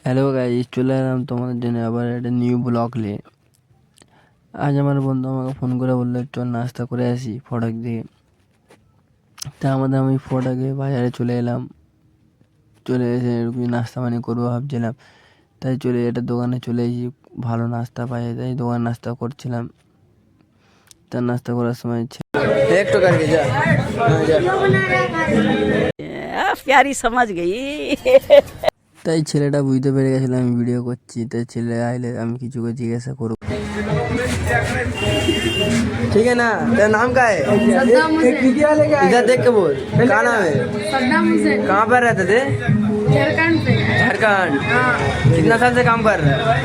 Hello guys, চলে এলাম তোমাদের জন্য আবার একটা নিউ ব্লগ নিয়ে। আজ আমার বন্ধু আমাকে ফোন করে বললো চল নাস্তা করে আসি ফটাক দিয়ে। তা আমি ফটাকে বাজারে চলে এলাম। চলে এসে নাস্তা পানি করবো ভাবছিলাম, তাই একটা দোকানে চলে এসেছি। ভালো নাস্তা পাই তাই দোকান নাস্তা করছিলাম। তার নাস্তা করার সময় একটু কারকে যা प्यारी समझ गई। তাই ছেলেটা বুঝতে পেরে গেছিলাম আমি ভিডিও করছি। তাই ছেলে আইলে আমি কিছু করে জিজ্ঞাসা করবো। ठीक है ना, तेरा नाम क्या है? इधर देख के बोल, क्या नाम है? सद्दाम हुसैन। कहाँ पर रहते थे? झारखंड पे। झारखंड। हाँ, कितना साल से काम कर रहा है?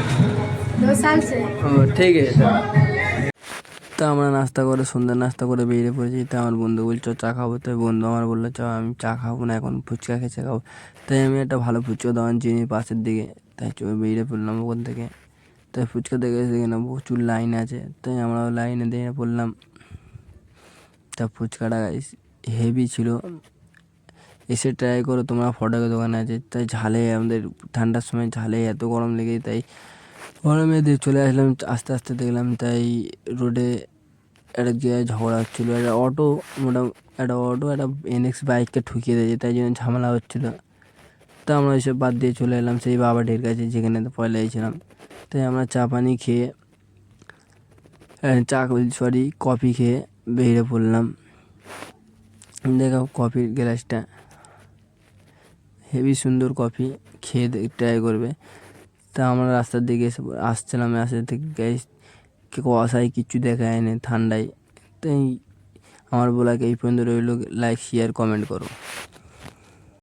2 साल से। ठीक है। তা আমরা নাস্তা করে সন্ধ্যার নাস্তা করে বেরিয়ে পড়েছি। তা আমার বন্ধু বলছো চা খাবো, তাই বন্ধু আমার বললো চ আমি চা খাবো না, এখন ফুচকা খেয়ে খাবো। তাই আমি একটা ভালো ফুচকা দোকান চিনি পাশের দিকে, তাই বেরিয়ে পড়লাম ওখান থেকে। তাই ফুচকা দেখে সেখানে প্রচুর লাইন আছে, তাই আমরা লাইনে দিয়ে পড়লাম। তা ফুচকাটা হেভি ছিল, এসে ট্রাই করো তোমরা। ফটাকে দোকানে আছে, তাই ঝালে আমাদের ঠান্ডার সময় ঝালে এত গরম লেগে, তাই গরমে দিয়ে চলে আসলাম। আস্তে আস্তে দেখলাম তাই রোডে একটা জায়গায় ঝগড়া হচ্ছিলো। একটা অটো একটা NX বাইককে ঠুকিয়ে দিয়েছে, তাই জন্য ঝামেলা হচ্ছিলো। তা আমরা ওইসব বাদ দিয়ে চলে এলাম সেই বাবাটির কাছে যেখানে পয়লা এসেছিলাম। তাই আমরা চা পানি খেয়ে কফি খেয়ে বেরিয়ে পড়লাম। দেখো কফির গ্লাসটা হেভি সুন্দর, কফি খেয়ে ট্রাই করবে। তা আমরা রাস্তার দিকে আসছিলাম, রাস্তা থেকে গ্যাস কুয়াশায় কিচ্ছু দেখা যায়নি ঠান্ডায়। তাই আমার বলাকে এই পর্যন্ত রইল। লাইক শেয়ার কমেন্ট করো।